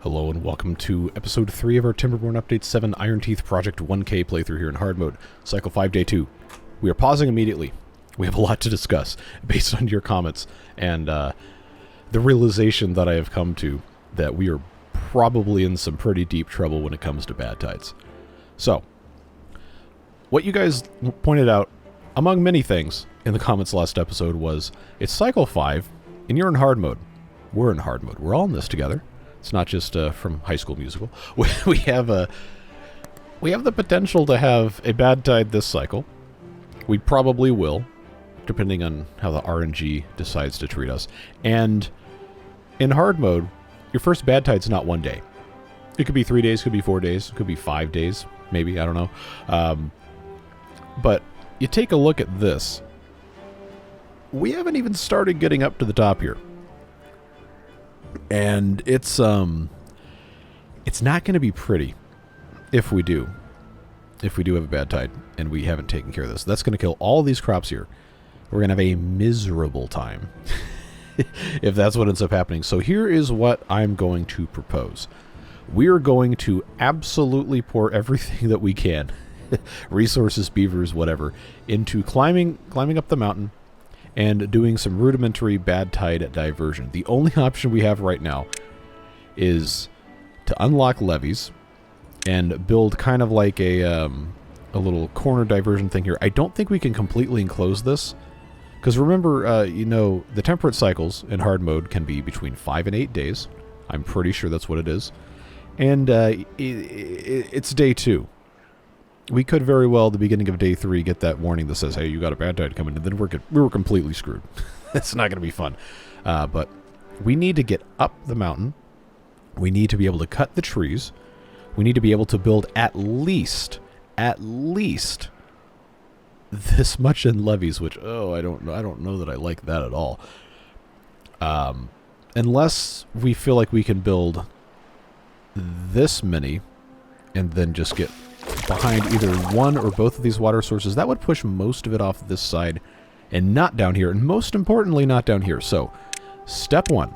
Hello and welcome to episode 3 of our Timberborn Update 7 Iron Teeth Project 1K playthrough here in hard mode, Cycle 5, Day 2. We are pausing immediately. We have a lot to discuss based on your comments and the realization that I have come to that we are probably in some pretty deep trouble when it comes to bad tides. So, what you guys pointed out, among many things, in the comments last episode was, it's Cycle 5 and you're in hard mode. We're in hard mode. We're all in this together. It's not just from High School Musical. We have the potential to have a bad tide this cycle. We probably will, depending on how the RNG decides to treat us. And in hard mode, your first bad tide's not one day. It could be 3 days, could be 4 days, could be 5 days, maybe, I don't know. But you take a look at this. We haven't even started getting up to the top here. And it's not going to be pretty if we do have a bad tide and we haven't taken care of this. That's going to kill all these crops here. We're going to have a miserable time if that's what ends up happening. So here is what I'm going to propose. We're going to absolutely pour everything that we can, resources, beavers, whatever, into climbing up the mountain and doing some rudimentary bad tide diversion. The only option we have right now is to unlock levees and build kind of like a little corner diversion thing here. I don't think we can completely enclose this, because remember, the temperate cycles in hard mode can be between 5 and 8 days. I'm pretty sure that's what it is. And it's day 2. We could very well, at the beginning of day 3, get that warning that says, hey, you got a bad tide coming, and then we were completely screwed. It's not going to be fun. But we need to get up the mountain. We need to be able to cut the trees. We need to be able to build at least this much in levees, which, I don't know that I like that at all. Unless we feel like we can build this many and then just get behind either one or both of these water sources. That would push most of it off this side and not down here, and most importantly not down here. So step 1,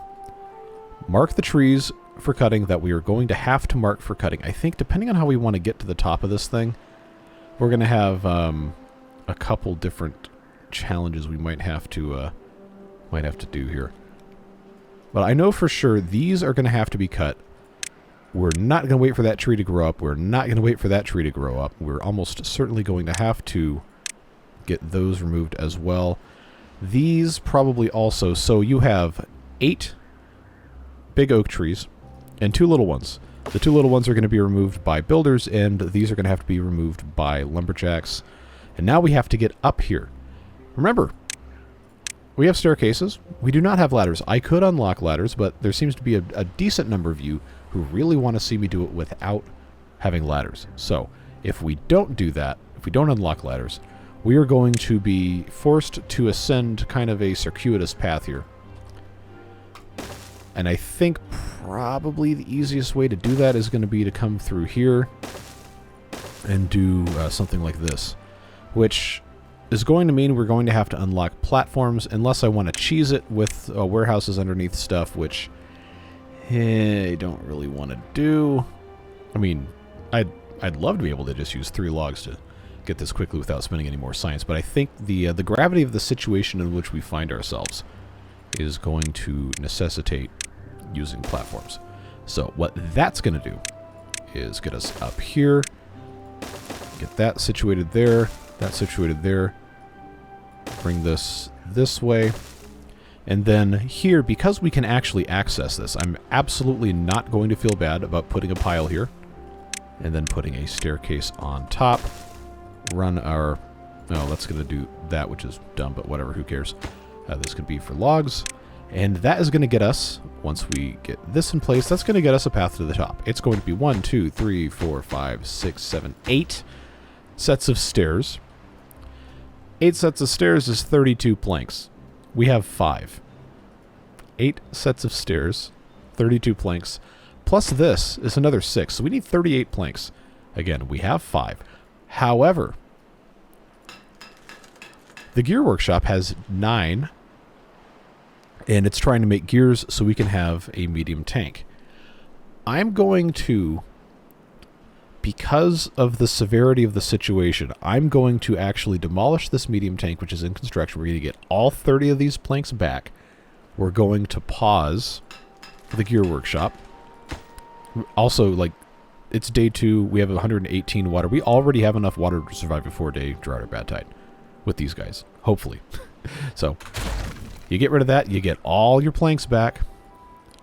mark the trees for cutting that we are going to have to mark for cutting. I think depending on how we want to get to the top of this thing, we're going to have a couple different challenges we might have to do here. But I know for sure these are going to have to be cut. We're not going to wait for that tree to grow up. We're not going to wait for that tree to grow up. We're almost certainly going to have to get those removed as well. These probably also. So you have 8 big oak trees and 2 little ones. The 2 little ones are going to be removed by builders, and these are going to have to be removed by lumberjacks. And now we have to get up here. Remember, we have staircases. We do not have ladders. I could unlock ladders, but there seems to be a decent number of you who really want to see me do it without having ladders. So, if we don't do that, if we don't unlock ladders, we are going to be forced to ascend kind of a circuitous path here. And I think probably the easiest way to do that is going to be to come through here and do something like this, which is going to mean we're going to have to unlock platforms, unless I want to cheese it with warehouses underneath stuff, which I don't really want to do. I mean, I'd love to be able to just use 3 logs to get this quickly without spending any more science, but I think the gravity of the situation in which we find ourselves is going to necessitate using platforms. So what that's going to do is get us up here, get that situated there, that situated there, bring this way. And then here, because we can actually access this, I'm absolutely not going to feel bad about putting a pile here and then putting a staircase on top. Run our... Oh, that's going to do that, which is dumb, but whatever, who cares? This could be for logs. And that is going to get us, once we get this in place, that's going to get us a path to the top. It's going to be 1, 2, 3, 4, 5, 6, 7, 8 sets of stairs. 8 sets of stairs is 32 planks. We have 5. 8 sets of stairs, 32 planks, plus this is another 6. So we need 38 planks. Again, we have 5. However, the gear workshop has 9, and it's trying to make gears so we can have a medium tank. I'm going to, because of the severity of the situation, I'm going to actually demolish this medium tank, which is in construction. We're going to get all 30 of these planks back. We're going to pause the gear workshop. Also, like, it's day 2. We have 118 water. We already have enough water to survive a 4-day drought or bad tide with these guys, hopefully. So, you get rid of that. You get all your planks back.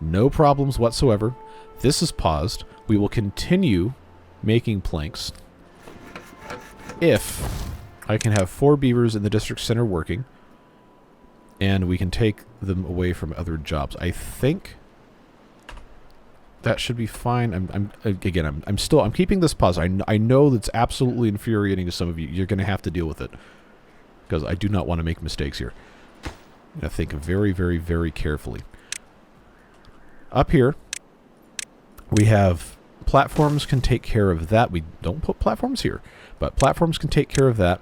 No problems whatsoever. This is paused. We will continue making planks if I can have 4 beavers in the district center working, and we can take them away from other jobs. I think that should be fine. I'm keeping this pause. I know that's absolutely infuriating to some of you. You're going to have to deal with it because I do not want to make mistakes here. I'm going to think very, very, very carefully. Up here, we have platforms can take care of that. We don't put platforms here, but platforms can take care of that.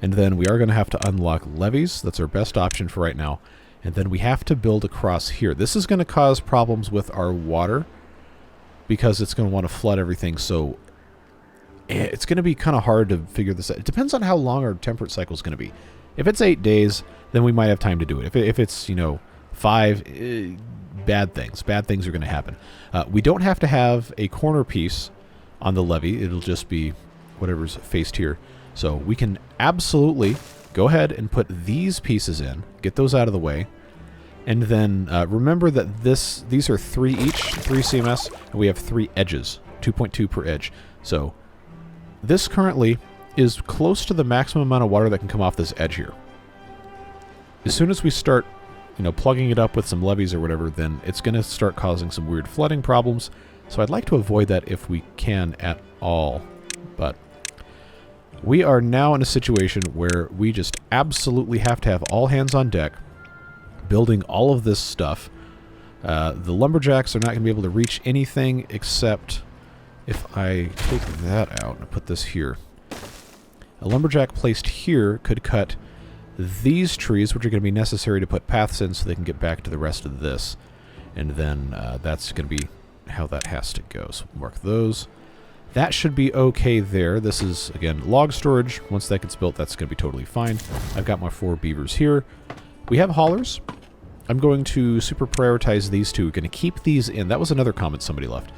And then we are going to have to unlock levees. That's our best option for right now. And then we have to build across here. This is going to cause problems with our water because it's going to want to flood everything. So it's going to be kind of hard to figure this out. It depends on how long our temperate cycle is going to be. If it's 8 days, then we might have time to do it. If it's, 5, bad things are going to happen. We don't have to have a corner piece on the levee. It'll just be whatever's faced here. So we can absolutely go ahead and put these pieces in, get those out of the way, and then remember that these are 3 each, 3 CMS, and we have 3 edges, 2.2 per edge. So this currently is close to the maximum amount of water that can come off this edge here. As soon as we start, plugging it up with some levees or whatever, then it's going to start causing some weird flooding problems. So I'd like to avoid that if we can at all. But we are now in a situation where we just absolutely have to have all hands on deck, building all of this stuff. The lumberjacks are not going to be able to reach anything except if I take that out and put this here. A lumberjack placed here could cut these trees, which are going to be necessary to put paths in so they can get back to the rest of this. And then that's going to be how that has to go. So mark those. That should be okay there. This is, again, log storage. Once that gets built, that's going to be totally fine. I've got my 4 beavers here. We have haulers. I'm going to super prioritize these 2. We're going to keep these in. That was another comment somebody left,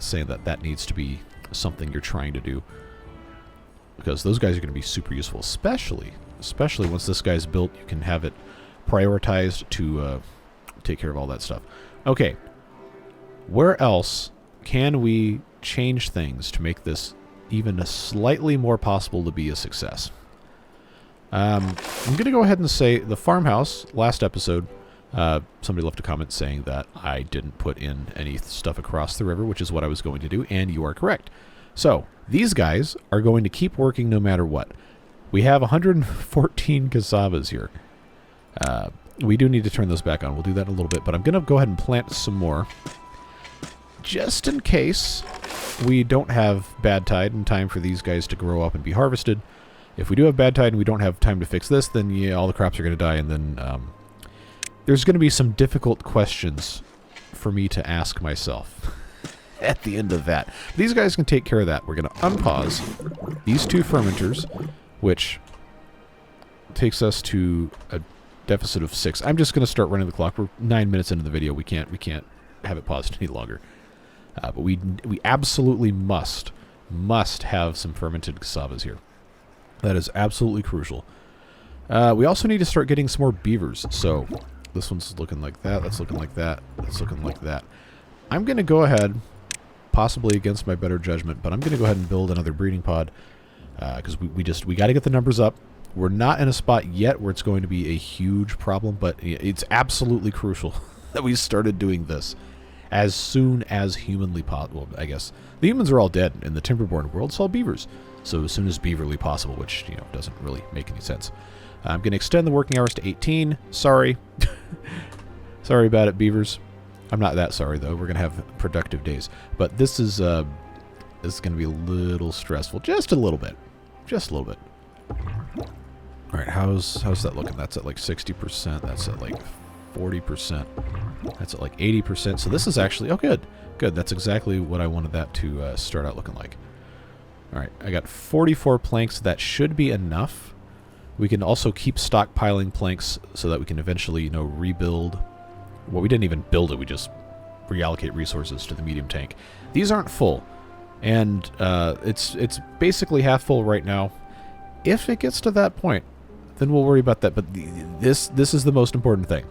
saying that needs to be something you're trying to do, because those guys are going to be super useful, especially once this guy's built. You can have it prioritized to take care of all that stuff. Okay, where else can we change things to make this even slightly more possible to be a success? I'm going to go ahead and say the farmhouse, last episode, somebody left a comment saying that I didn't put in any stuff across the river, which is what I was going to do, and you are correct. So these guys are going to keep working no matter what. We have 114 cassavas here. We do need to turn those back on. We'll do that in a little bit, but I'm going to go ahead and plant some more, just in case we don't have bad tide in time for these guys to grow up and be harvested. If we do have bad tide and we don't have time to fix this, then yeah, all the crops are going to die, and then there's going to be some difficult questions for me to ask myself at the end of that. These guys can take care of that. We're going to unpause these 2 fermenters, which takes us to a deficit of 6. I'm just going to start running the clock. We're 9 minutes into the video. We can't have it paused any longer. But we absolutely must have some fermented cassavas here. That is absolutely crucial. We also need to start getting some more beavers. So this one's looking like that. That's looking like that. That's looking like that. I'm going to go ahead, possibly against my better judgment, but I'm going to go ahead and build another breeding pod because we got to get the numbers up. We're not in a spot yet where it's going to be a huge problem, but it's absolutely crucial that we started doing this as soon as humanly possible. I guess the humans are all dead in the Timberborn world. It's all beavers. So as soon as beaverly possible, which doesn't really make any sense. I'm going to extend the working hours to 18. Sorry. Sorry about it, beavers. I'm not that sorry, though. We're going to have productive days. But this is going to be a little stressful. Just a little bit. Just a little bit. All right, how's that looking? That's at like 60%. That's at like 40%. That's at like 80%. So this is actually... Oh, good. Good. That's exactly what I wanted that to start out looking like. All right. I got 44 planks. That should be enough. We can also keep stockpiling planks so that we can eventually, you know, rebuild. Well, we didn't even build it. We just reallocate resources to the medium tank. These aren't full. And it's basically half full right now. If it gets to that point, then we'll worry about that. But this is the most important thing.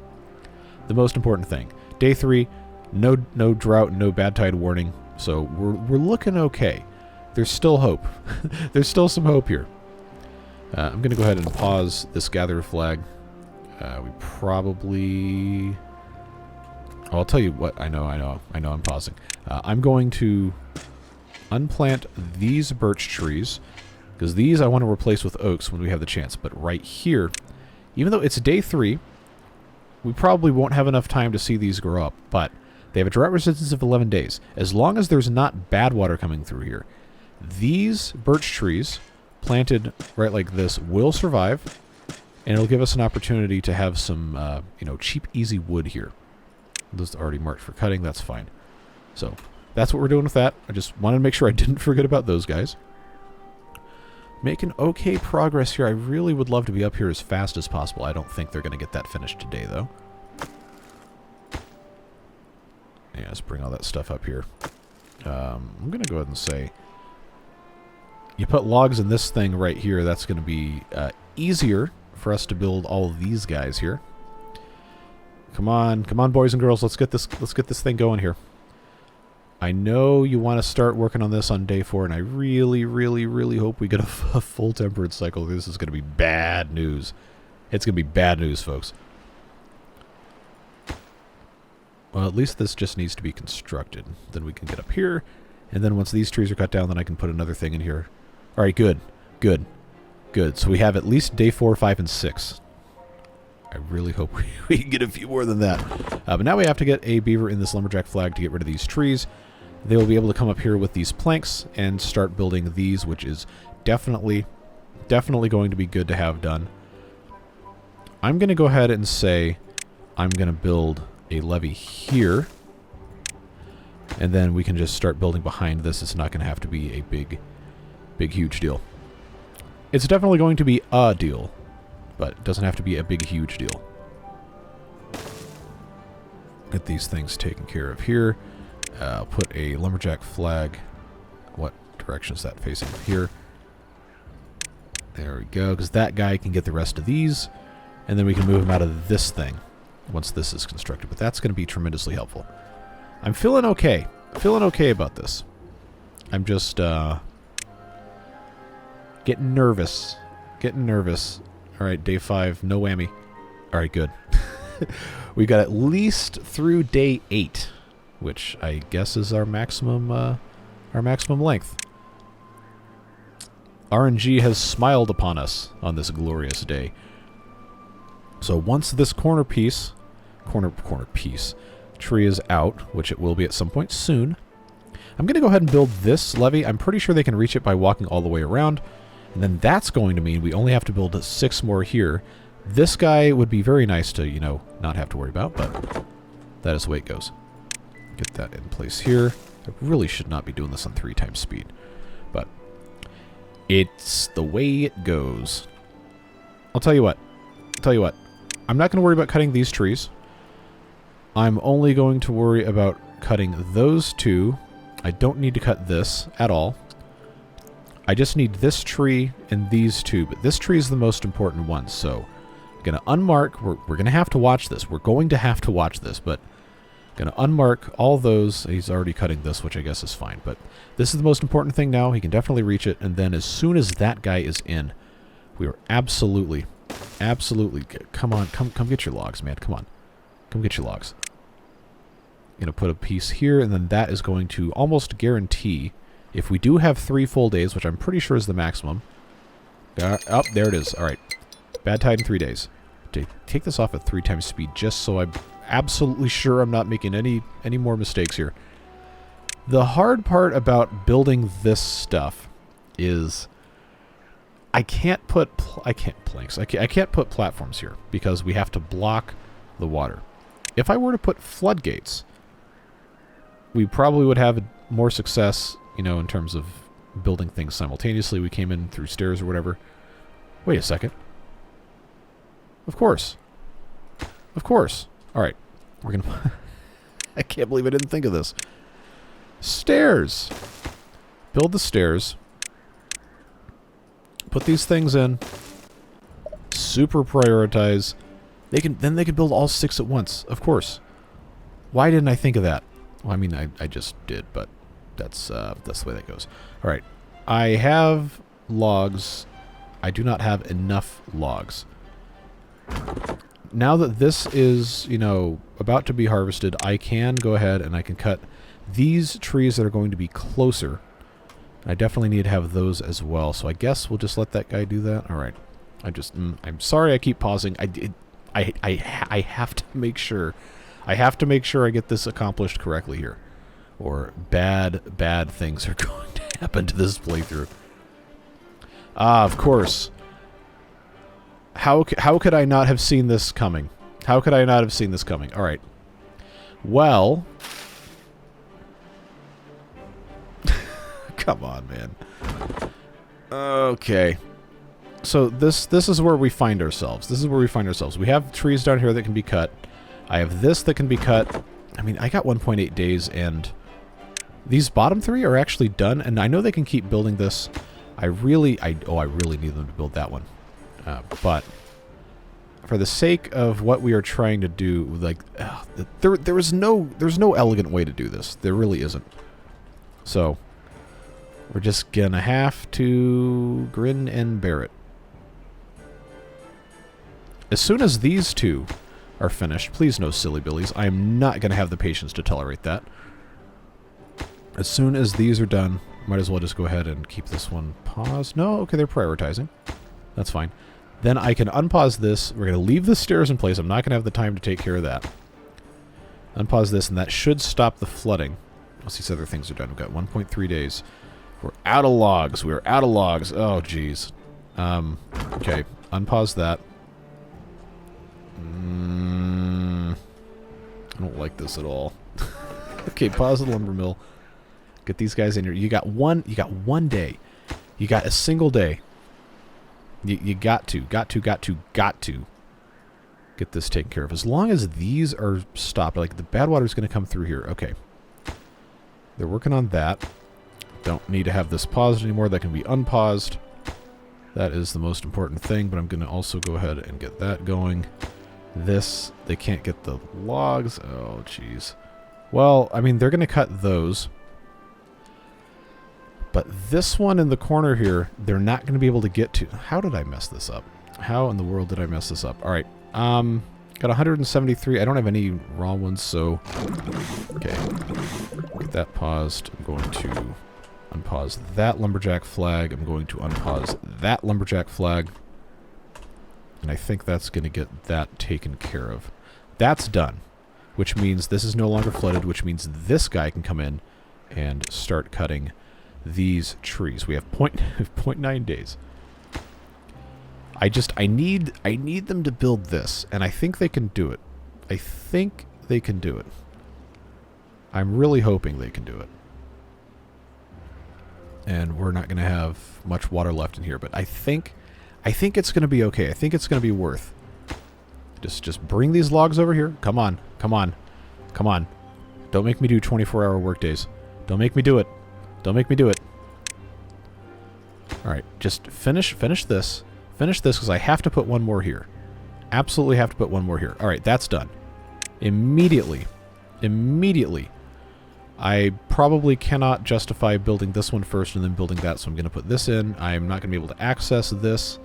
The most important thing. Day 3, no drought, no bad tide warning. So we're looking okay. There's still hope. There's still some hope here. I'm going to go ahead and pause this gather flag. We probably... Oh, I'll tell you what. I know I'm pausing. I'm going to unplant these birch trees, because these I want to replace with oaks when we have the chance. But right here, even though it's day 3, we probably won't have enough time to see these grow up. But they have a drought resistance of 11 days. As long as there's not bad water coming through here, these birch trees planted right like this will survive, and it'll give us an opportunity to have some, you know, cheap, easy wood here. This is already marked for cutting. That's fine. So that's what we're doing with that. I just wanted to make sure I didn't forget about those guys. Making okay progress here. I really would love to be up here as fast as possible. I don't think they're going to get that finished today, though. Yeah, let's bring all that stuff up here. I'm going to go ahead and say, you put logs in this thing right here. That's going to be easier for us to build all of these guys here. Come on, boys and girls. Let's get this thing going here. I know you want to start working on this on day 4, and I really, really, really hope we get a full temperate cycle. This is going to be bad news. It's going to be bad news, folks. Well, at least this just needs to be constructed. Then we can get up here, and then once these trees are cut down, then I can put another thing in here. All right, good. So we have at least day 4, 5, and 6. I really hope we can get a few more than that. But now we have to get a beaver in this lumberjack flag to get rid of these trees. They will be able to come up here with these planks and start building these, which is definitely going to be good to have done. I'm going to go ahead and say I'm going to build a levee here. And then we can just start building behind this. It's not going to have to be a big, huge deal. It's definitely going to be a deal, but it doesn't have to be a big, huge deal. Get these things taken care of here. I'll put a lumberjack flag. What direction is that facing? Here. There we go, because that guy can get the rest of these, and then we can move him out of this thing once this is constructed. But that's going to be tremendously helpful. I'm feeling okay. Feeling okay about this. I'm just getting nervous. All right, day 5, no whammy. All right, good. We got at least through day 8, which I guess is our maximum length. RNG has smiled upon us on this glorious day. So once this corner piece tree is out, which it will be at some point soon, I'm going to go ahead and build this levee. I'm pretty sure they can reach it by walking all the way around. And then that's going to mean we only have to build 6 more here. This guy would be very nice to, you know, not have to worry about, but that is the way it goes. Get that in place here. I really should not be doing this on 3 times speed, but it's the way it goes. I'll tell you what. I'm not going to worry about cutting these trees. I'm only going to worry about cutting those 2. I don't need to cut this at all. I just need this tree and these 2, but this tree is the most important one, so I'm going to unmark. We're going to have to watch this. We're going to have to watch this, but I'm going to unmark all those. He's already cutting this, which I guess is fine, but this is the most important thing now. He can definitely reach it, and then as soon as that guy is in, we are absolutely, come on, come get your logs, man, come on. Come get your logs. I'm going to put a piece here, and then that is going to almost guarantee, if we do have 3 full days, which I'm pretty sure is the maximum. Oh, there it is. All right. Bad tide in 3 days. Take this off at 3 times speed, just so I'm absolutely sure I'm not making any more mistakes here. The hard part about building this stuff is I can't put platforms here because we have to block the water. If I were to put floodgates, we probably would have more success, you know, in terms of building things simultaneously. We came in through stairs or whatever. Wait a second. Of course. Of course. All right. We're going to... I can't believe I didn't think of this. Stairs. Build the stairs. Put these things in. Super prioritize. Then they can build all 6 at once. Of course. Why didn't I think of that? Well, I mean, I just did, but that's the way that goes. All right. I have logs. I do not have enough logs. Now that this is, you know, about to be harvested, I can go ahead and I can cut these trees that are going to be closer. I definitely need to have those as well. So I guess we'll just let that guy do that. All right. I'm sorry I keep pausing. I have to make sure. I have to make sure I get this accomplished correctly here. Or bad things are going to happen to this playthrough. Ah, of course. How could I not have seen this coming? How could I not have seen this coming? All right. Well, come on, man. Okay. So this is where we find ourselves. This is where we find ourselves. We have trees down here that can be cut. I have this that can be cut. I mean, I got 1.8 days, and these bottom 3 are actually done, and I know they can keep building this. I really need them to build that one. But for the sake of what we are trying to do, like, there's no elegant way to do this. There really isn't. So we're just gonna have to grin and bear it. As soon as these 2 are finished, please no silly billies. I am not gonna have the patience to tolerate that. As soon as these are done, might as well just go ahead and keep this one paused. No, okay, they're prioritizing. That's fine. Then I can unpause this. We're going to leave the stairs in place. I'm not going to have the time to take care of that. Unpause this, and that should stop the flooding. Once these other things are done. We've got 1.3 days. We're out of logs. We're out of logs. Oh, jeez. Okay. Unpause that. I don't like this at all. Okay, pause the lumber mill. Get these guys in here. You got one day. You got a single day. You got to get this taken care of. As long as these are stopped, like the bad water is going to come through here. Okay. They're working on that. Don't need to have this paused anymore. That can be unpaused. That is the most important thing, but I'm going to also go ahead and get that going. This, they can't get the logs. Oh, jeez. Well, I mean, they're going to cut those. But this one in the corner here, they're not going to be able to get to. How did I mess this up? How in the world did I mess this up? All right. Got 173. I don't have any raw ones, so... Okay. Get that paused. I'm going to unpause that lumberjack flag. I'm going to unpause that lumberjack flag. And I think that's going to get that taken care of. That's done. Which means this is no longer flooded, which means this guy can come in and start cutting these trees. We have 0.9 days. I need them to build this, and I think they can do it. I think they can do it. I'm really hoping they can do it. And we're not going to have much water left in here, but I think it's going to be okay. I think it's going to be worth. Just bring these logs over here. Come on. Come on. Come on. Don't make me do 24-hour work days. Don't make me do it. Don't make me do it. Alright, just finish this. Finish this, because I have to put one more here. Absolutely have to put one more here. Alright, that's done. Immediately. I probably cannot justify building this one first and then building that, so I'm going to put this in. I'm not going to be able to access this,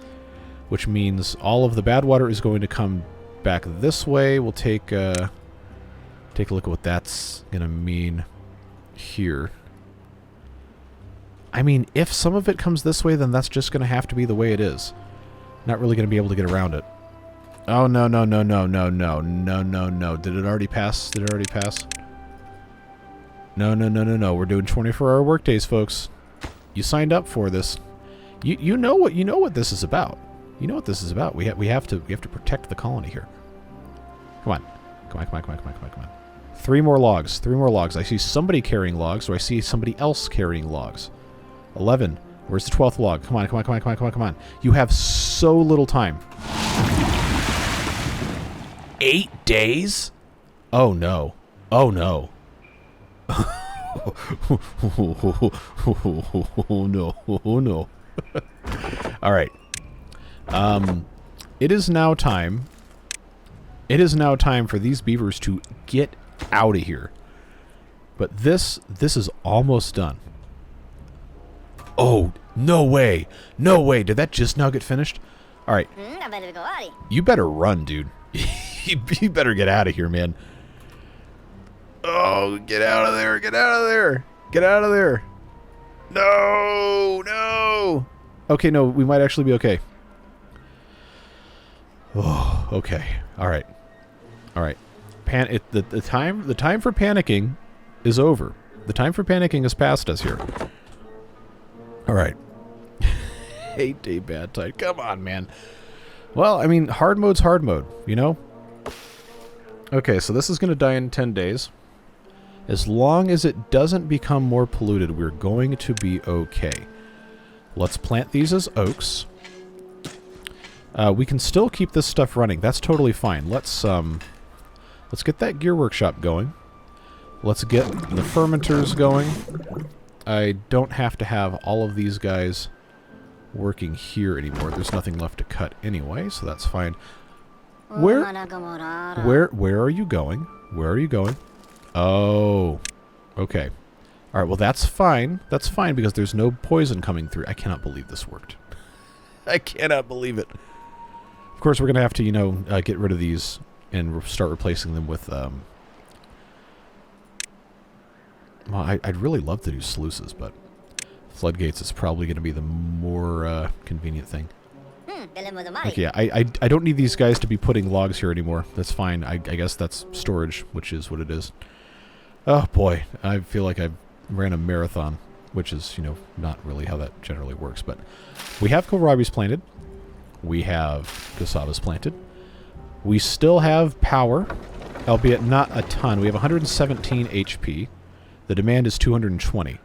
which means all of the bad water is going to come back this way. We'll take a look at what that's going to mean here. I mean, if some of it comes this way, then that's just going to have to be the way it is. Not really going to be able to get around it. Oh, no. Did it already pass? No. We're doing 24-hour workdays, folks. You signed up for this. You know what this is about. You know what this is about. We have to protect the colony here. Come on. Come on, come on, come on, come on, come on, come on. 3 more logs. 3 more logs. I see somebody carrying logs, or I see somebody else carrying logs. 11. Where's the 12th log? Come on, come on, come on, come on, come on, come on. You have so little time. 8 days? Oh, no. Oh, no. Oh, no. Oh, no. All right. It is now time. It is now time for these beavers to get out of here. But this is almost done. Oh, no way. No way. Did that just now get finished? All right. You better run, dude. You better get out of here, man. Oh, get out of there. Get out of there. Get out of there. No, no. Okay, no, we might actually be okay. Oh, okay. All right. All right. The time for panicking is over. The time for panicking is past us here. All right. 8-day bad tide. Come on, man. Well, I mean, hard mode's hard mode, you know? Okay, so this is going to die in 10 days. As long as it doesn't become more polluted, we're going to be okay. Let's plant these as oaks. We can still keep this stuff running. That's totally fine. Let's get that gear workshop going. Let's get the fermenters going. I don't have to have all of these guys working here anymore. There's nothing left to cut anyway, so that's fine. Where are you going? Where are you going? Oh, okay. All right, well, that's fine. That's fine because there's no poison coming through. I cannot believe this worked. I cannot believe it. Of course, we're going to have to, you know, get rid of these and start replacing them with... well, I'd really love to do sluices, but floodgates is probably going to be the more convenient thing. Okay, yeah, I don't need these guys to be putting logs here anymore. That's fine. I guess that's storage, which is what it is. Oh, boy. I feel like I ran a marathon, which is, you know, not really how that generally works. But we have kohlrabi's planted. We have cassavas planted. We still have power, albeit not a ton. We have 117 HP. The demand is 220.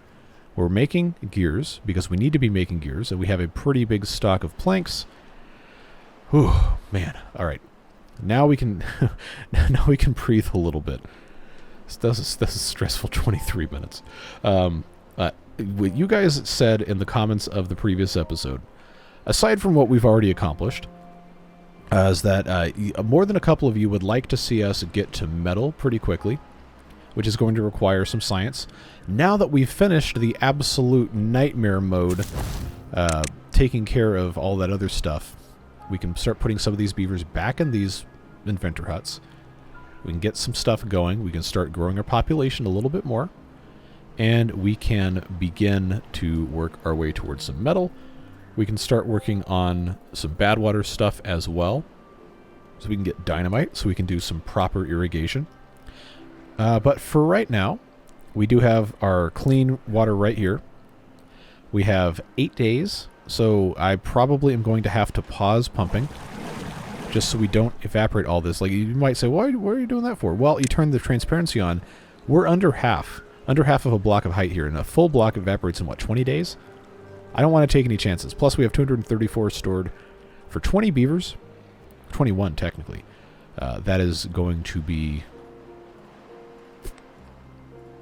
We're making gears because we need to be making gears, and we have a pretty big stock of planks. Whew, man. All right. Now we can now we can breathe a little bit. This is a stressful 23 minutes. What you guys said in the comments of the previous episode, aside from what we've already accomplished, is that more than a couple of you would like to see us get to metal pretty quickly, which is going to require some science. Now that we've finished the absolute nightmare mode, taking care of all that other stuff, we can start putting some of these beavers back in these inventor huts. We can get some stuff going. We can start growing our population a little bit more. And we can begin to work our way towards some metal. We can start working on some bad water stuff as well. So we can get dynamite, so we can do some proper irrigation. But for right now, we do have our clean water right here. We have 8 days, so I probably am going to have to pause pumping just so we don't evaporate all this. Like, you might say, why are you doing that for? Well, you turn the transparency on. We're under half of a block of height here, and a full block evaporates in, what, 20 days? I don't want to take any chances. Plus, we have 234 stored for 20 beavers. 21, technically. That is going to be...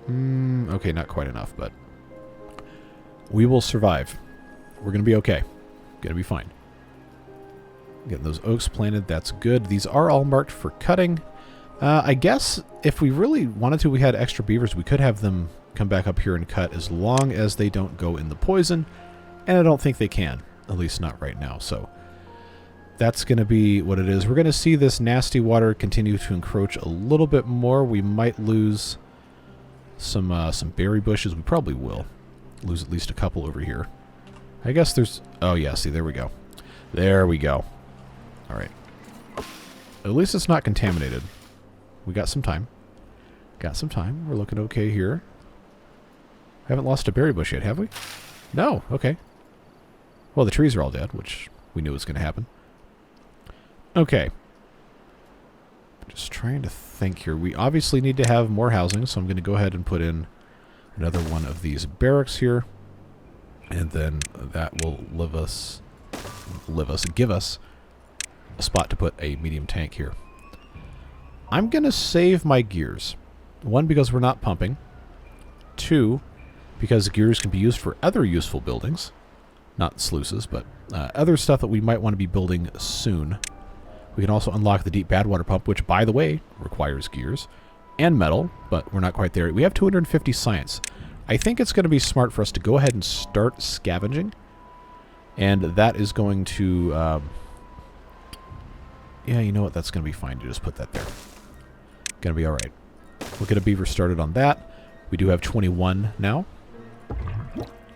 okay, not quite enough, but we will survive. We're going to be okay. Going to be fine. Getting those oaks planted, that's good. These are all marked for cutting. I guess if we really wanted to, we had extra beavers, we could have them come back up here and cut as long as they don't go in the poison, and I don't think they can, at least not right now, so that's going to be what it is. We're going to see this nasty water continue to encroach a little bit more. We might lose some berry bushes. We probably will lose at least a couple over here. I guess there's... oh, yeah, see, there we go. There we go. All right. At least it's not contaminated. We got some time. Got some time. We're looking okay here. Haven't lost a berry bush yet, have we? No. Okay. Well, the trees are all dead, which we knew was going to happen. Okay. Just trying to think here. We obviously need to have more housing, so I'm going to go ahead and put in another one of these barracks here. And then that will give us a spot to put a medium tank here. I'm going to save my gears. 1, because we're not pumping. 2, because gears can be used for other useful buildings. Not sluices, but other stuff that we might want to be building soon. We can also unlock the deep bad water pump, which, by the way, requires gears and metal, but we're not quite there. We have 250 science. I think it's going to be smart for us to go ahead and start scavenging, and that is going to... yeah, you know what? That's going to be fine to just put that there. Going to be all right. We'll get a beaver started on that. We do have 21 now.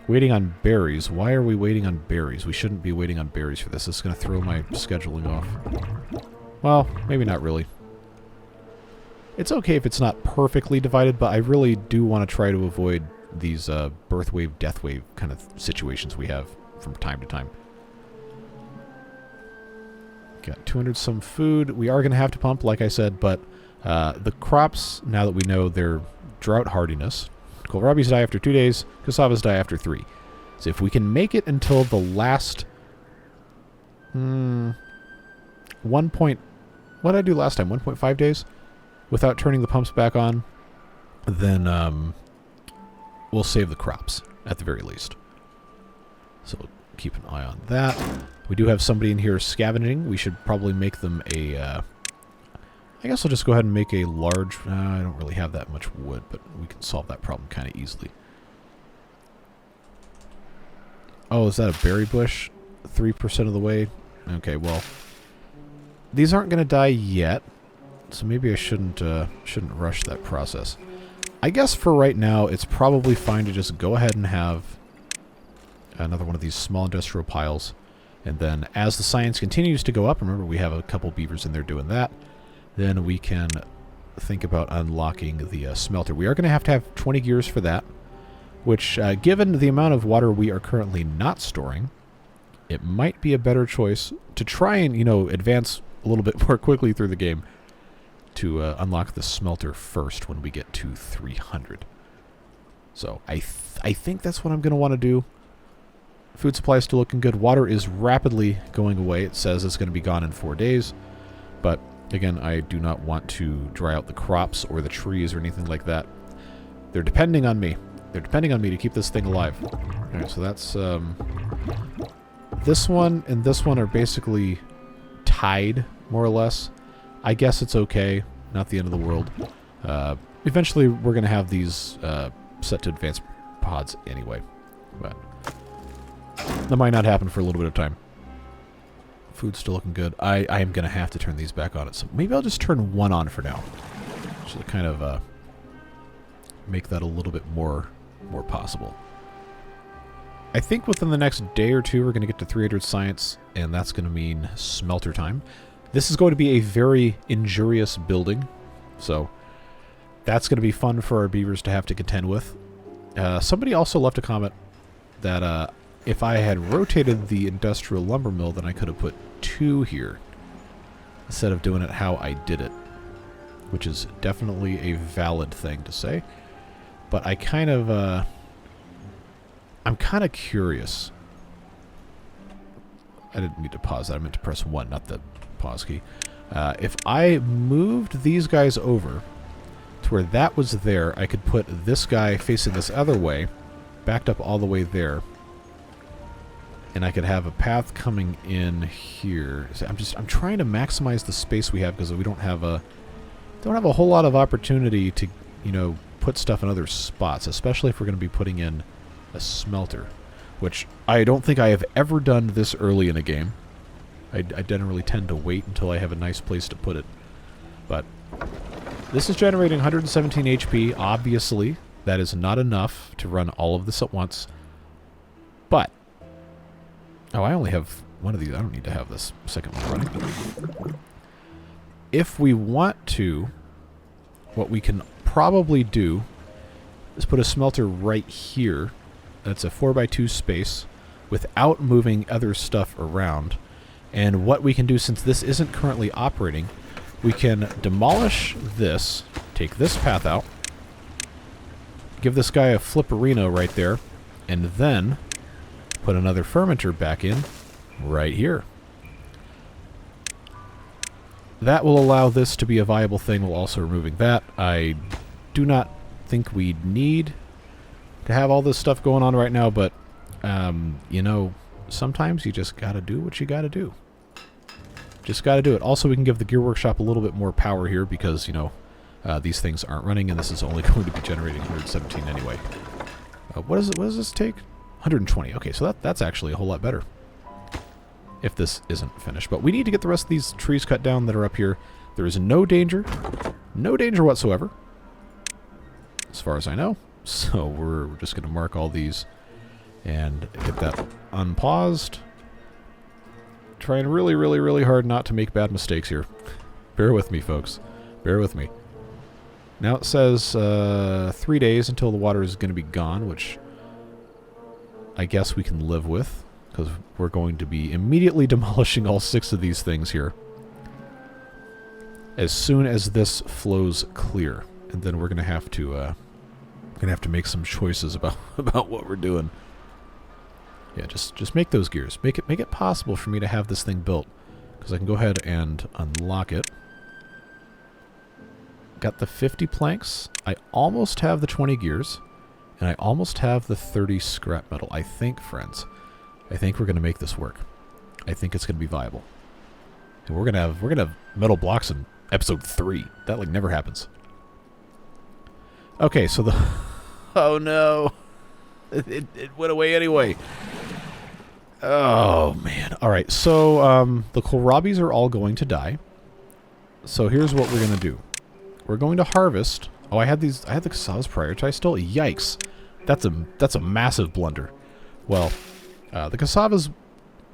Waiting on berries. Why are we waiting on berries? We shouldn't be waiting on berries for this. It's going to throw my scheduling off. Well, maybe not really. It's okay if it's not perfectly divided, but I really do want to try to avoid these birth wave, death wave kind of situations we have from time to time. Got 200 some food. We are going to have to pump, like I said, but the crops, now that we know their drought hardiness, kohlrabi's die after 2 days, cassavas die after 3. So if we can make it until the last... what did I do last time? 1.5 days? Without turning the pumps back on, then we'll save the crops, at the very least. So keep an eye on that. We do have somebody in here scavenging. We should probably make them a... I guess I'll just go ahead and make a large... I don't really have that much wood, but we can solve that problem kind of easily. Oh, is that a berry bush? 3% of the way? Okay, well... These aren't going to die yet, so maybe I shouldn't rush that process. I guess for right now, it's probably fine to just go ahead and have another one of these small industrial piles. And then as the science continues to go up, remember we have a couple beavers in there doing that, then we can think about unlocking the smelter. We are going to have 20 gears for that, which, given the amount of water we are currently not storing, it might be a better choice to try and, advance a little bit more quickly through the game to unlock the smelter first when we get to 300. So I think that's what I'm going to want to do. Food supply is still looking good. Water is rapidly going away. It says it's going to be gone in 4 days, but... Again, I do not want to dry out the crops or the trees or anything like that. They're depending on me. They're depending on me to keep this thing alive. Alright, so that's... this one and this one are basically tied, more or less. I guess it's okay. Not the end of the world. Eventually, we're going to have these set to advanced pods anyway. But that might not happen for a little bit of time. Food's still looking good. I am going to have to turn these back on. So maybe I'll just turn one on for now. Just to kind of make that a little bit more possible. I think within the next day or two we're going to get to 300 science, and that's going to mean smelter time. This is going to be a very injurious building, so that's going to be fun for our beavers to have to contend with. Somebody also left a comment that if I had rotated the industrial lumber mill, then I could have put 2 here instead of doing it how I did it, which is definitely a valid thing to say. But I kind of, I'm kind of curious. I didn't need to pause that. I meant to press 1, not the pause key. If I moved these guys over to where that was there, I could put this guy facing this other way, backed up all the way there. And I could have a path coming in here. I'm trying to maximize the space we have because we don't have a whole lot of opportunity to, put stuff in other spots, especially if we're going to be putting in a smelter, which I don't think I have ever done this early in a game. I generally tend to wait until I have a nice place to put it. But this is generating 117 HP. Obviously, that is not enough to run all of this at once. But oh, I only have one of these. I don't need to have this second one running. If we want to, what we can probably do is put a smelter right here. That's a 4x2 space without moving other stuff around. And what we can do, since this isn't currently operating, We can demolish this, take this path out, give this guy a flipperino right there, and then put another fermenter back in right here. That will allow this to be a viable thing while also removing that. I do not think we need to have all this stuff going on right now, but, you know, sometimes you just gotta do what you gotta do. Just gotta do it. Also, we can give the Gear Workshop a little bit more power here because, you know, these things aren't running, and this is only going to be generating 117 anyway. What does this take? 120. Okay, so that's actually a whole lot better. If this isn't finished. But we need to get the rest of these trees cut down that are up here. There is no danger. No danger whatsoever. As far as I know. So we're just going to mark all these and get that unpaused. Trying really, really, really hard not to make bad mistakes here. Bear with me, folks. Bear with me. Now it says 3 days until the water is going to be gone, which I guess we can live with, because we're going to be immediately demolishing all 6 of these things here as soon as this flows clear. And then we're going to have to make some choices about what we're doing. Yeah, just make those gears. Make it possible for me to have this thing built, because I can go ahead and unlock it. Got the 50 planks. I almost have the 20 gears, and I almost have the 30 scrap metal. I think, friends, I think we're going to make this work. I think it's going to be viable. And we're gonna have metal blocks in episode 3. That like never happens. Okay, so the oh no, it went away anyway. Oh man. All right, so the kohlrabis are all going to die. So here's what we're gonna do. We're going to harvest. Oh, I had the cassavas prioritized still. Yikes, that's a massive blunder. Well, the cassavas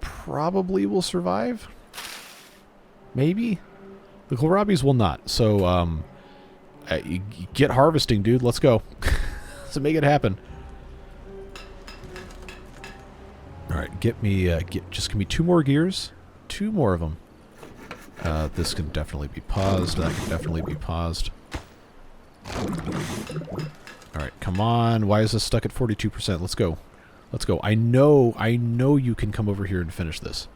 probably will survive. Maybe the kohlrabis will not. So get harvesting, dude. Let's go. So make it happen. All right, just give me 2 more gears, 2 more of them. This can definitely be paused. That can definitely be paused. All right, come on. Why is this stuck at 42%? Let's go. Let's go. I know you can come over here and finish this.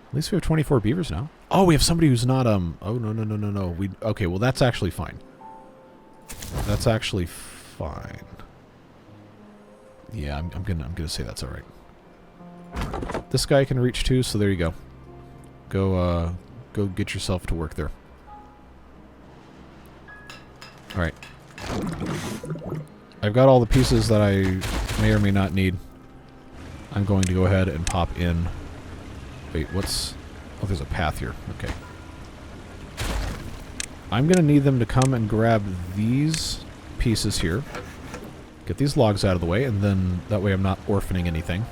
At least we have 24 beavers now. Oh, we have somebody who's not, oh, no. Okay, well, that's actually fine. That's actually fine. Yeah, I'm gonna say that's alright. This guy can reach too, so there you go. Go get yourself to work there. Alright. I've got all the pieces that I may or may not need. I'm going to go ahead and pop in. Wait, what's... Oh, there's a path here. Okay. I'm going to need them to come and grab these pieces here. Get these logs out of the way, and then that way I'm not orphaning anything.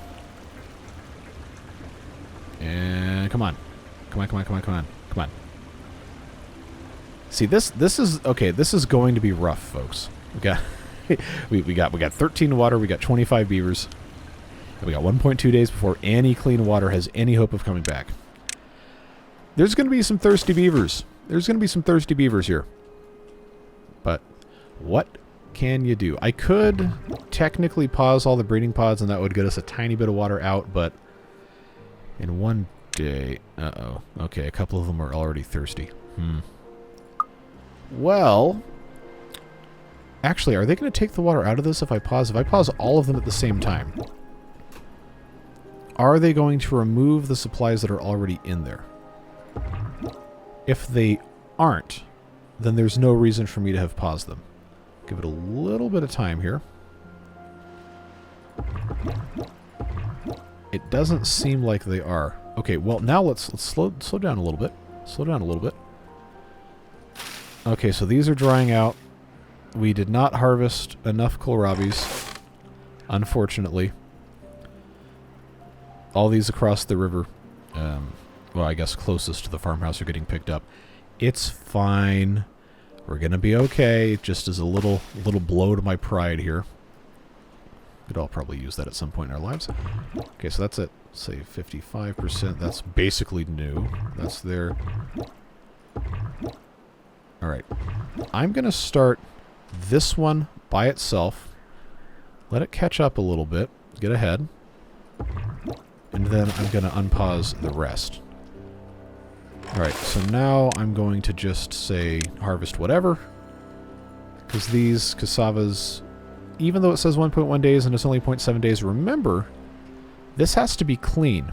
And come on. Come on. See, this is... Okay, this is going to be rough, folks. We got 13 water, we got 25 beavers. And we got 1.2 days before any clean water has any hope of coming back. There's going to be some thirsty beavers. There's going to be some thirsty beavers here. But what can you do? I could technically pause all the breeding pods, and that would get us a tiny bit of water out, but in one day... Uh-oh. Okay, a couple of them are already thirsty. Well... Actually, are they going to take the water out of this if I pause? If I pause all of them at the same time, are they going to remove the supplies that are already in there? If they aren't, then there's no reason for me to have paused them. Give it a little bit of time here. It doesn't seem like they are. Okay, well, now let's slow down a little bit. Slow down a little bit. Okay, so these are drying out. We did not harvest enough kohlrabis, unfortunately. All these across the river, well, I guess closest to the farmhouse, are getting picked up. It's fine. We're gonna be okay. It just is a little blow to my pride here. We'd all probably use that at some point in our lives. Okay, so that's at, say, 55%. That's basically new. That's there. Alright. I'm going to start this one by itself. Let it catch up a little bit. Get ahead. And then I'm going to unpause the rest. Alright, so now I'm going to just say harvest whatever. Because these cassavas, even though it says 1.1 days and it's only 0.7 days, remember, this has to be clean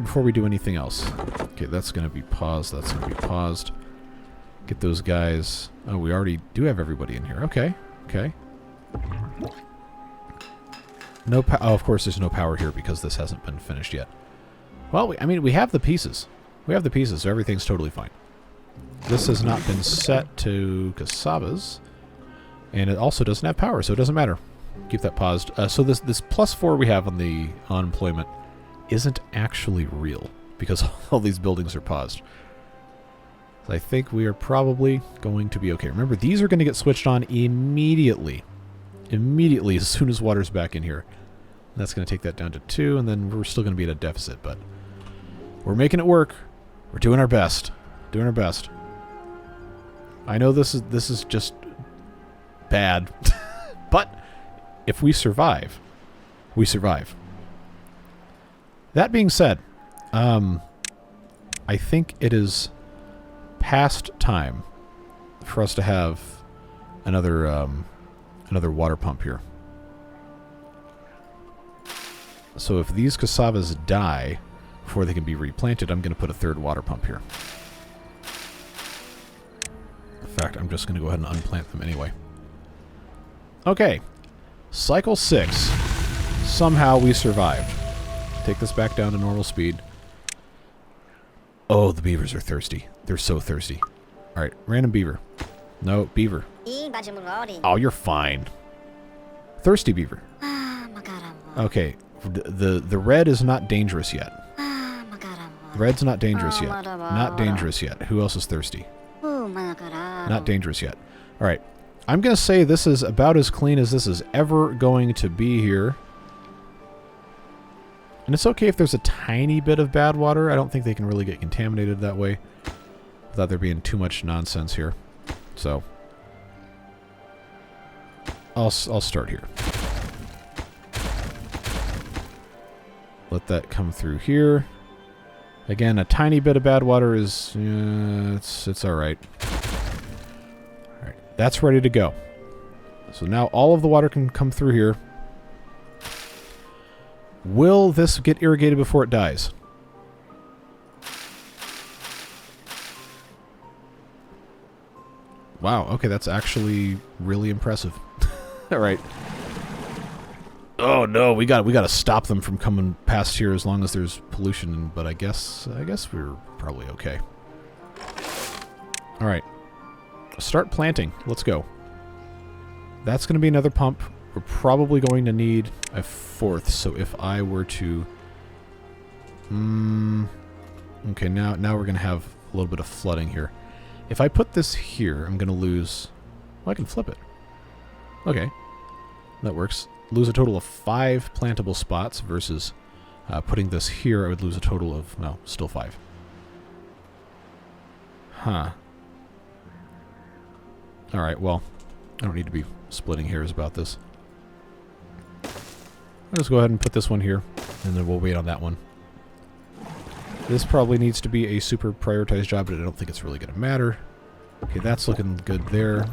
before we do anything else. Okay, that's going to be paused. That's going to be paused. Get those guys. Oh, we already do have everybody in here. Okay, okay. No oh, of course there's no power here because this hasn't been finished yet. Well, I mean, we have the pieces. We have the pieces, so everything's totally fine. This has not been set to cassavas. And it also doesn't have power, so it doesn't matter. Keep that paused. So this +4 we have on the unemployment isn't actually real because all these buildings are paused. So I think we are probably going to be okay. Remember, these are going to get switched on immediately. Immediately, as soon as water's back in here. That's going to take that down to 2, and then we're still going to be at a deficit, but we're making it work. We're doing our best. Doing our best. I know this is just bad, but if we survive, we survive. That being said, I think it is past time for us to have another water pump here. So if these cassavas die before they can be replanted, I'm going to put a third water pump here. In fact, I'm just going to go ahead and unplant them anyway. Okay, cycle 6. Somehow we survived. Take this back down to normal speed. Oh, the beavers are thirsty. They're so thirsty. Alright, random beaver. No, beaver. Oh, you're fine. Thirsty beaver. Okay, the red is not dangerous yet. Red's not dangerous yet. Not dangerous yet. Who else is thirsty? Not dangerous yet. Alright. I'm going to say this is about as clean as this is ever going to be here. And it's okay if there's a tiny bit of bad water. I don't think they can really get contaminated that way without there being too much nonsense here. So, I'll start here. Let that come through here. Again, a tiny bit of bad water is... it's alright. Alright, that's ready to go. So now all of the water can come through here. Will this get irrigated before it dies? Wow, okay, that's actually really impressive. Alright. Oh no, we got to stop them from coming past here as long as there's pollution, but I guess we're probably okay. All right. Start planting. Let's go. That's going to be another pump. We're probably going to need a 4th, so if I were to okay, now we're going to have a little bit of flooding here. If I put this here, I'm going to lose... Well, I can flip it. Okay. That works. Lose a total of 5 plantable spots versus putting this here, I would lose a total of, no, still 5. Huh. Alright, well, I don't need to be splitting hairs about this. I'll just go ahead and put this one here, and then we'll wait on that one. This probably needs to be a super prioritized job, but I don't think it's really going to matter. Okay, that's looking good there.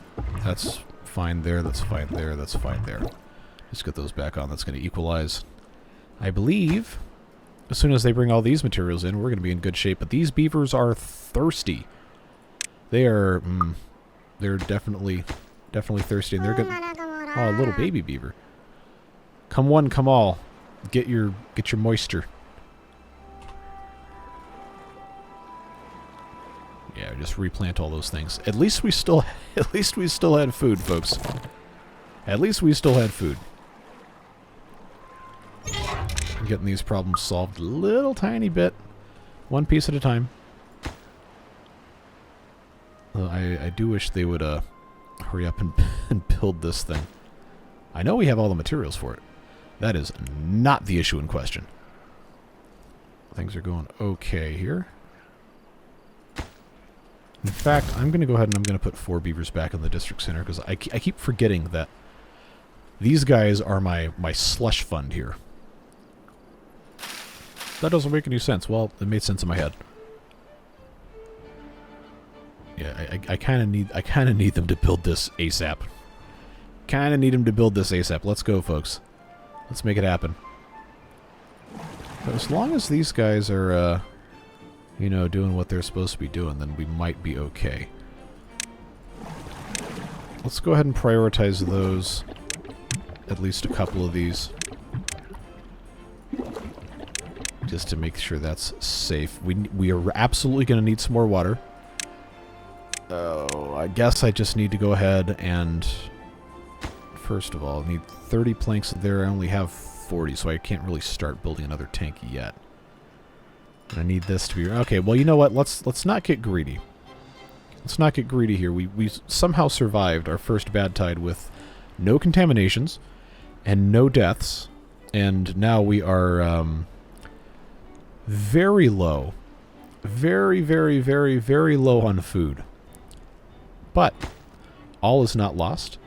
That's fine there, that's fine there, that's fine there. Just get those back on. That's going to equalize. I believe as soon as they bring all these materials in, we're going to be in good shape. But these beavers are thirsty. They are, they're definitely thirsty. And they're good. Oh, a little baby beaver. Come one, come all. Get your moisture. Yeah, just replant all those things. At least we still had food, folks. At least we still had food. I'm getting these problems solved a little tiny bit. One piece at a time. I do wish they would hurry up and build this thing. I know we have all the materials for it. That is not the issue in question. Things are going okay here. In fact, I'm going to go ahead and I'm going to put 4 beavers back in the district center because I keep forgetting that these guys are my slush fund here. That doesn't make any sense. Well, it made sense in my head. Yeah, I kind of need them to build this ASAP. Kind of need them to build this ASAP. Let's go, folks. Let's make it happen. But as long as these guys are, you know, doing what they're supposed to be doing, then we might be okay. Let's go ahead and prioritize those. At least a couple of these. Just to make sure that's safe. We are absolutely going to need some more water. Oh, I guess I just need to go ahead and... First of all, I need 30 planks there. I only have 40, so I can't really start building another tank yet. And I need this to be... Okay, well, you know what? Let's not get greedy. Let's not get greedy here. We somehow survived our first bad tide with no contaminations and no deaths. And now we are very low. Very, very, very, very low on food. But all is not lost.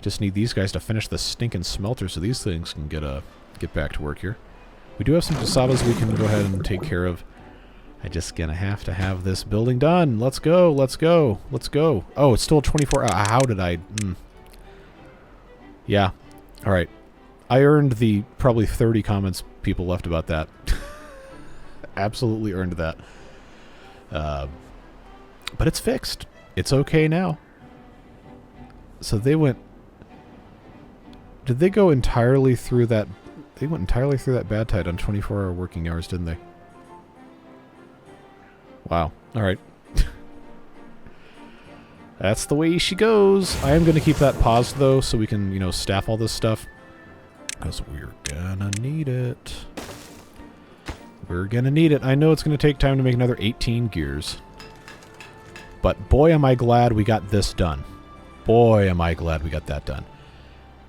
Just need these guys to finish the stinking smelter so these things can get back to work here. We do have some cassavas we can go ahead and take care of. I just gonna have to have this building done. Let's go, let's go, let's go. Oh, it's still 24 hours. How did I... Yeah. Alright. I earned the probably 30 comments people left about that. Absolutely earned that. But it's fixed. It's okay now. So they went... Did they go entirely through that... They went entirely through that bad tide on 24-hour working hours, didn't they? Wow. Alright. That's the way she goes. I am going to keep that paused, though, so we can, you know, staff all this stuff. Because we're gonna need it. We're gonna need it. I know it's going to take time to make another 18 gears. But boy, am I glad we got this done. Boy, am I glad we got that done.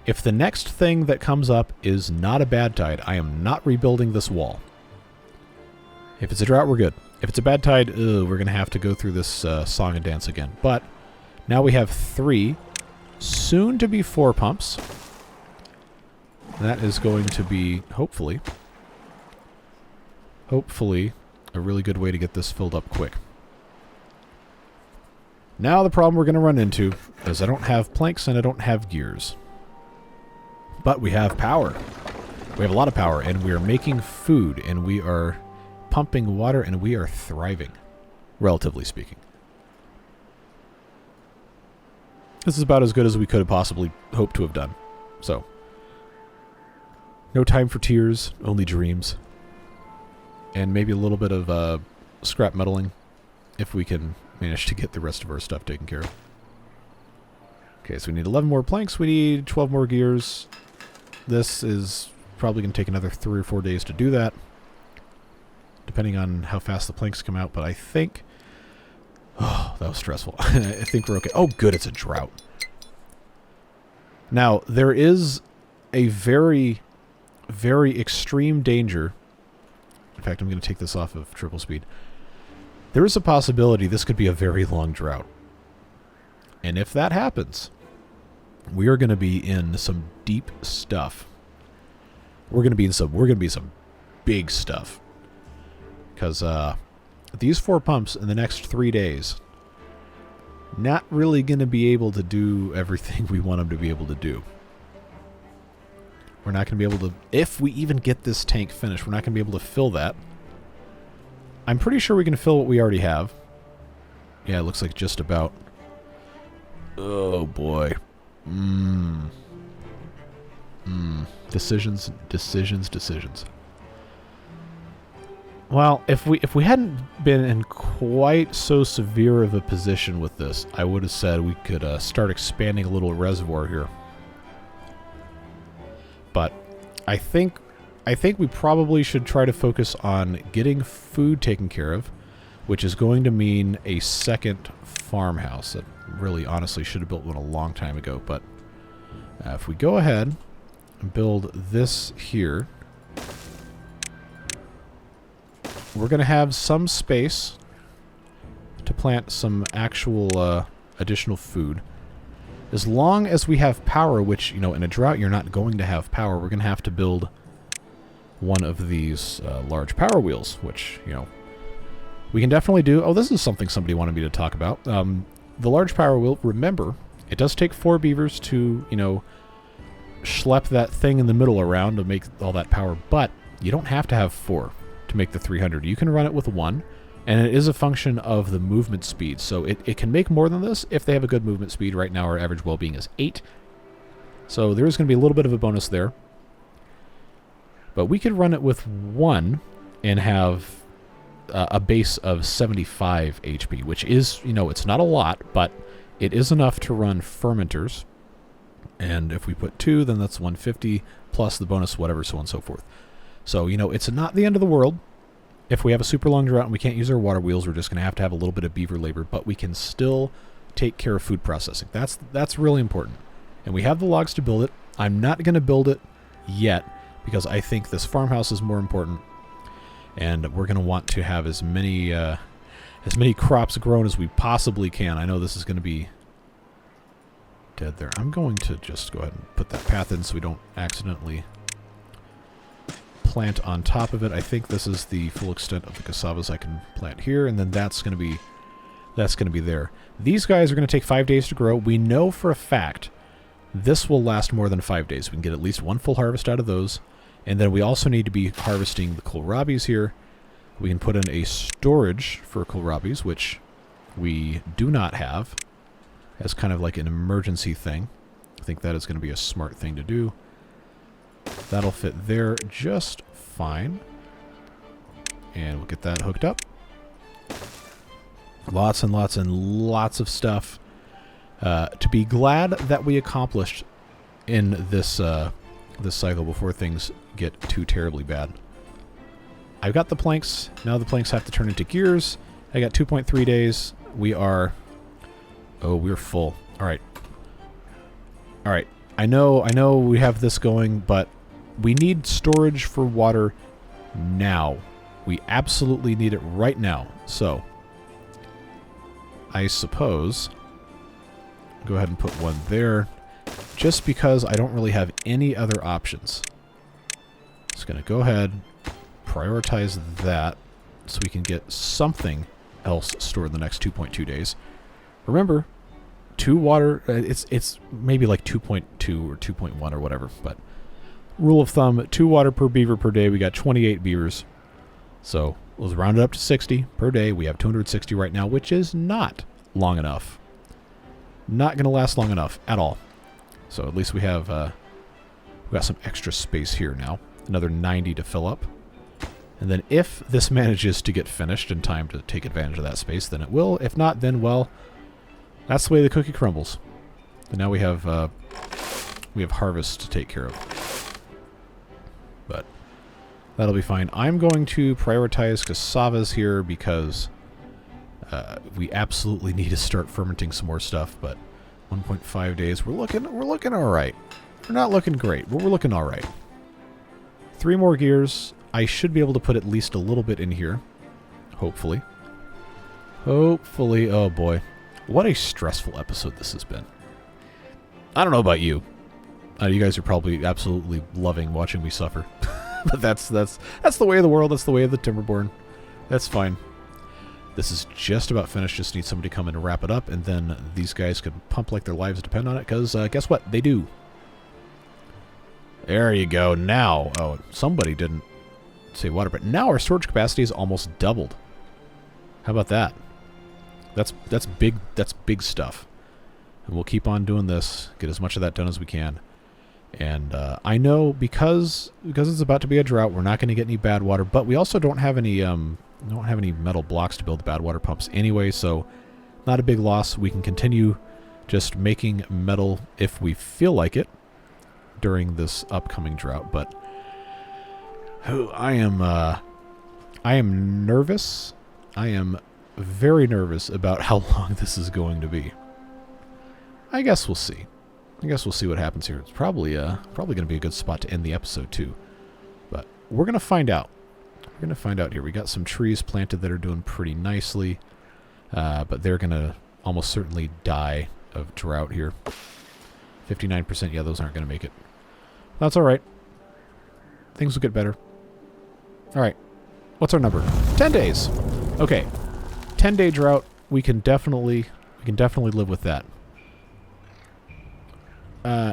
If the next thing that comes up is not a bad tide, I am not rebuilding this wall. If it's a drought, we're good. If it's a bad tide, we're going to have to go through this song and dance again. But now we have 3, soon to be 4 pumps. That is going to be, hopefully, a really good way to get this filled up quick. Now the problem we're going to run into is I don't have planks and I don't have gears. But we have power. We have a lot of power, and we are making food, and we are pumping water, and we are thriving, relatively speaking. This is about as good as we could have possibly hoped to have done. So, no time for tears, only dreams. And maybe a little bit of scrap metaling, if we can manage to get the rest of our stuff taken care of. Okay, so we need 11 more planks, we need 12 more gears. This is probably going to take another 3 or 4 days to do that, depending on how fast the planks come out, but I think... Oh, that was stressful. I think we're okay. Oh, good, it's a drought. Now, there is a very, very extreme danger. In fact, I'm going to take this off of triple speed. There is a possibility this could be a very long drought. And if that happens... we are going to be in some deep stuff. We're going to be in some big stuff. Because these 4 pumps in the next 3 days, not really going to be able to do everything we want them to be able to do. We're not going to be able to, if we even get this tank finished, we're not going to be able to fill that. I'm pretty sure we can fill what we already have. Yeah, it looks like just about. Oh boy. Decisions. Well, if we hadn't been in quite so severe of a position with this, I would have said we could start expanding a little reservoir here. But I think we probably should try to focus on getting food taken care of, which is going to mean a second farmhouse. That really, honestly, should have built one a long time ago. But if we go ahead and build this here, we're going to have some space to plant some actual additional food. As long as we have power, which, you know, in a drought you're not going to have power, we're going to have to build one of these large power wheels, which, you know, we can definitely do. Oh, this is something somebody wanted me to talk about. The large power wheel, remember, it does take 4 beavers to, you know, schlep that thing in the middle around to make all that power, but you don't have to have 4 to make the 300. You can run it with 1, and it is a function of the movement speed. So it can make more than this if they have a good movement speed. Right now our average well-being is 8. So there is going to be a little bit of a bonus there. But we could run it with 1 and have a base of 75 HP, which is, you know, it's not a lot, but it is enough to run fermenters. And if we put 2, then that's 150 plus the bonus, whatever, so on and so forth. So, you know, it's not the end of the world. If we have a super long drought and we can't use our water wheels, we're just going to have a little bit of beaver labor, but we can still take care of food processing. That's really important. And we have the logs to build it. I'm not going to build it yet because I think this farmhouse is more important. And we're going to want to have as many crops grown as we possibly can. I know this is going to be dead there. I'm going to just go ahead and put that path in so we don't accidentally plant on top of it. I think this is the full extent of the cassavas I can plant here, and then that's going to be there. These guys are going to take 5 days to grow. We know for a fact this will last more than 5 days. We can get at least 1 full harvest out of those, and then we also need to be harvesting the kohlrabis here. We can put in a storage for kohlrabis, which we do not have, as kind of like an emergency thing. I think that is going to be a smart thing to do. That'll fit there just fine. And we'll get that hooked up. Lots and lots and lots of stuff to be glad that we accomplished in this this cycle before things get too terribly bad. I've got the planks. Now the planks have to turn into gears. I got 2.3 days. We are... Oh, we're full. All right. All right. I know we have this going, but we need storage for water now. We absolutely need it right now. So, I suppose, go ahead and put one there, just because I don't really have any other options. Just going to go ahead, prioritize that, so we can get something else stored in the next 2.2 days. Remember, 2 water, it's maybe like 2.2 or 2.1 or whatever, but rule of thumb, 2 water per beaver per day. We got 28 beavers. So let's round it up to 60 per day. We have 260 right now, which is not long enough. Not going to last long enough at all. So at least we have we got some extra space here now. Another 90 to fill up. And then if this manages to get finished in time to take advantage of that space, then it will. If not, then, well, that's the way the cookie crumbles. And now we have harvest to take care of. But that'll be fine. I'm going to prioritize cassavas here because we absolutely need to start fermenting some more stuff. But 1.5 days, we're looking all right. We're not looking great, but we're looking all right. 3 more gears. I should be able to put at least a little bit in here. Hopefully. Hopefully. Oh boy. What a stressful episode this has been. I don't know about you. You guys are probably absolutely loving watching me suffer. But that's the way of the world. That's the way of the Timberborn. That's fine. This is just about finished. Just need somebody to come in and wrap it up, and then these guys can pump like their lives depend on it, because guess what? They do. There you go. Now, oh, somebody didn't say water, but now our storage capacity is almost doubled. How about that? That's big. That's big stuff. And we'll keep on doing this. Get as much of that done as we can. And I know because it's about to be a drought, we're not going to get any bad water. But we also don't have any metal blocks to build the bad water pumps anyway. So not a big loss. We can continue just making metal if we feel like it during this upcoming drought. But I am nervous. I am very nervous about how long this is going to be. I guess we'll see. I guess we'll see what happens here. It's probably going to be a good spot to end the episode too. But we're going to find out. We're going to find out here. We got some trees planted that are doing pretty nicely. but they're going to almost certainly die of drought here. 59%, yeah, those aren't going to make it. That's all right. Things will get better. All right. What's our number? 10 days. Okay. 10-day drought. We can definitely live with that.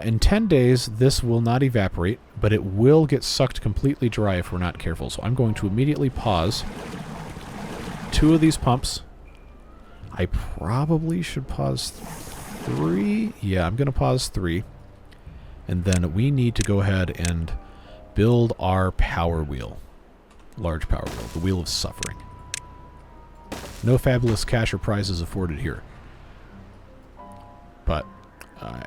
In 10 days, this will not evaporate, but it will get sucked completely dry if we're not careful. So I'm going to immediately pause 2 of these pumps. I probably should pause 3. Yeah, I'm going to pause 3. And then we need to go ahead and build our power wheel. Large power wheel. The wheel of suffering. No fabulous cash or prizes afforded here. But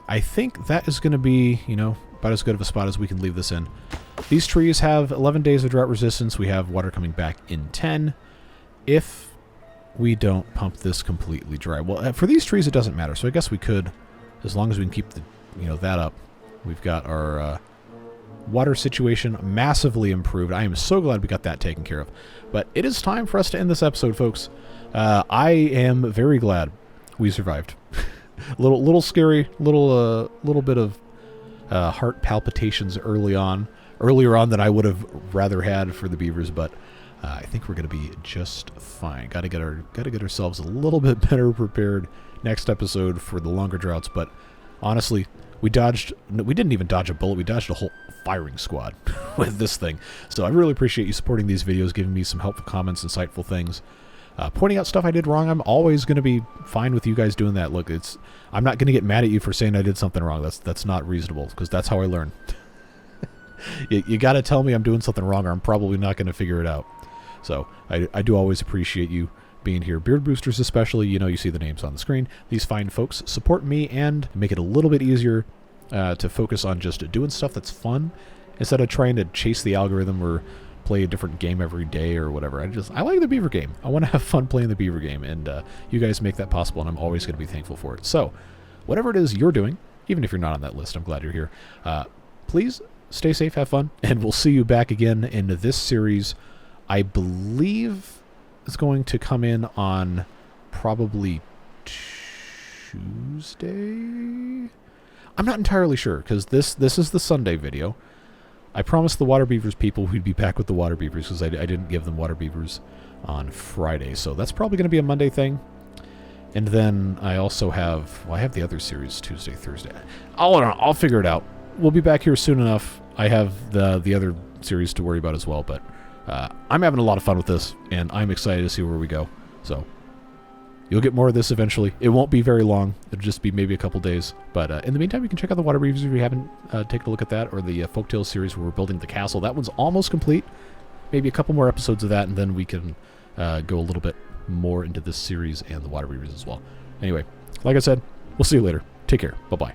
I think that is going to be, you know, about as good of a spot as we can leave this in. These trees have 11 days of drought resistance. We have water coming back in 10. If we don't pump this completely dry. Well, for these trees, it doesn't matter. So I guess we could, as long as we can keep the, you know, that up. We've got our water situation massively improved. I am so glad we got that taken care of. But it is time for us to end this episode, folks. I am very glad we survived. little scary, little bit of heart palpitations earlier on than I would have rather had for the beavers, but I think we're going to be just fine. Got to get ourselves a little bit better prepared next episode for the longer droughts. But honestly, we didn't even dodge a bullet. We dodged a whole firing squad with this thing. So I really appreciate you supporting these videos, giving me some helpful comments, insightful things. Pointing out stuff I did wrong. I'm always going to be fine with you guys doing that. Look, I'm not going to get mad at you for saying I did something wrong. That's not reasonable, because that's how I learn. you got to tell me I'm doing something wrong, or I'm probably not going to figure it out. So I do always appreciate you being here. Beard boosters especially, you know, you see the names on the screen. These fine folks support me and make it a little bit easier to focus on just doing stuff that's fun instead of trying to chase the algorithm or play a different game every day or whatever. I like the beaver game. I want to have fun playing the beaver game, and you guys make that possible, and I'm always going to be thankful for it. So whatever it is you're doing, even if you're not on that list, I'm glad you're here. Please stay safe, have fun, and we'll see you back again in this series. I believe it's going to come in on probably Tuesday. I'm not entirely sure, because this is the Sunday video. I promised the water beavers people we'd be back with the water beavers, because I didn't give them water beavers on Friday. So that's probably going to be a Monday thing. And then I also have, well, I have the other series Tuesday, Thursday. I'll figure it out. We'll be back here soon enough. I have the other series to worry about as well, but I'm having a lot of fun with this, and I'm excited to see where we go. So you'll get more of this eventually. It won't be very long. It'll just be maybe a couple days. But in the meantime, you can check out the water beavers if you haven't taken a look at that, or the Folktales series where we're building the castle. That one's almost complete. Maybe a couple more episodes of that, and then we can go a little bit more into this series and the water beavers as well. Anyway, like I said, we'll see you later. Take care. Bye-bye.